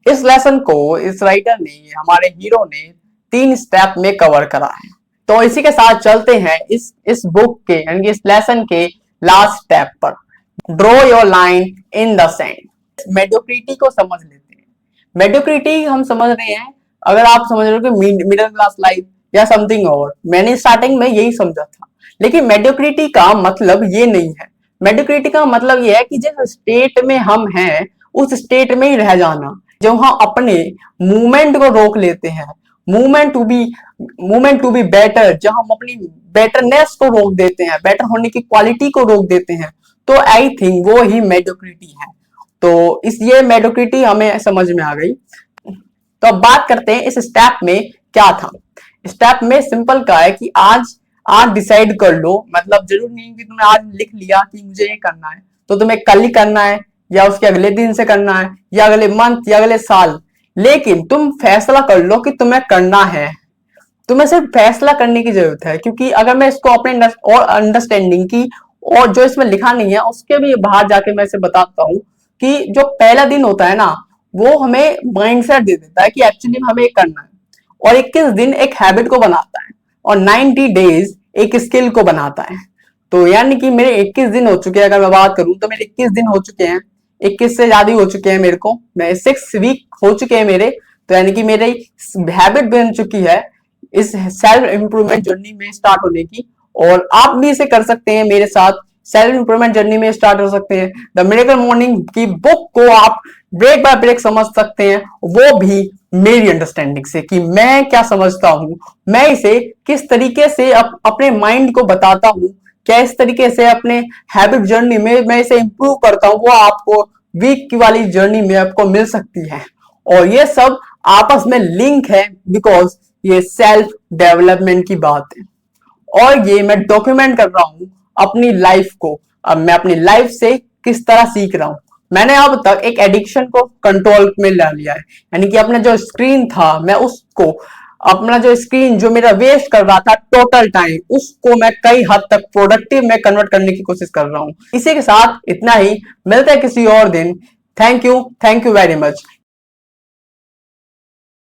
इस लेसन को इस राइटर ने, हमारे हीरो ने 3 स्टेप में कवर करा है। तो इसी के साथ चलते हैं इस बुक के यानी इस लेसन के लास्ट स्टेप पर। Draw your line in the sand. Mediocrity को समझ लेते हैं। मेडियोक्रिटी हम समझ रहे हैं, अगर आप समझ रहे हो कि मिडिल क्लास लाइफ या समथिंग और, मैंने स्टार्टिंग में यही समझा था, लेकिन मेडियोक्रिटी का मतलब ये नहीं है। मेडियोक्रिटी का मतलब ये है कि जिस स्टेट में हम हैं उस स्टेट में ही रह जाना। जब हम अपने मूवमेंट को रोक लेते हैं, मूवमेंट टू बी बेटर, जब हम अपनी बेटरनेस को रोक देते हैं, बेटर होने की क्वालिटी को रोक देते हैं, तो आई थिंक वो ही मेडियोक्रिटी है। तो इस ये मेडियोक्रिटी हमें समझ में आ गई। तो अब बात करते हैं इस स्टेप में क्या था। स्टेप में सिंपल का है कि आज डिसाइड कर लो, मतलब जरूर नहीं कि तुमने आज लिख लिया कि मुझे ये करना है तो तुम्हें कल ही करना है या उसके अगले दिन से करना है या अगले मंथ या अगले साल, लेकिन तुम फैसला कर लो कि तुम्हें करना है। तुम्हें सिर्फ फैसला करने की जरूरत है, क्योंकि अगर मैं इसको अपने और अंडरस्टैंडिंग की और जो इसमें लिखा नहीं है उसके भी बाहर जाके मैं इसे बताता हूँ कि जो पहला दिन होता है ना, वो हमें माइंडसेट दे देता है कि एक्चुअली हमें ये करना है, और 21 दिन एक हैबिट को बनाता है, और 90 डेज एक स्किल को बनाता है। तो यानी कि मेरे 21 दिन हो चुके हैं, अगर मैं बात करूं तो मेरे 21 दिन हो चुके हैं, 21 से ज्यादा हो चुके हैं मेरे को, मैं 6 वीक हो चुके हैं मेरे। तो यानी कि मेरी हैबिट बन चुकी है इस सेल्फ इंप्रूवमेंट जर्नी में स्टार्ट होने की, और आप भी इसे कर सकते हैं मेरे साथ, सेल्फ इंप्रूवमेंट जर्नी में स्टार्ट हो सकते हैं। द मिरेकल मॉर्निंग की बुक को आप ब्रेक बाय ब्रेक समझ सकते हैं, वो भी मेरी अंडरस्टैंडिंग से कि मैं क्या समझता हूं, मैं इसे किस तरीके से अपने माइंड को बताता हूं, क्या इस तरीके से अपने हैबिट जर्नी में मैं इसे इंप्रूव करता हूं, वो आपको वीक की वाली जर्नी में आपको मिल सकती है। और ये सब आपस में लिंक है, बिकॉज ये सेल्फ डेवलपमेंट की बात है, और ये मैं डॉक्यूमेंट कर रहा हूं अपनी लाइफ को। अब मैं अपनी लाइफ से किस तरह सीख रहा हूं। मैंने अब तक एक एडिक्शन को कंट्रोल में ला लिया है, यानी कि अपना जो स्क्रीन था, मैं उसको, अपना जो स्क्रीन जो मेरा वेस्ट कर रहा था टोटल टाइम, उसको मैं कई हद तक प्रोडक्टिव में कन्वर्ट करने की कोशिश कर रहा हूं। इसी के साथ इतना ही, मिलते हैं किसी और दिन। Thank you very much.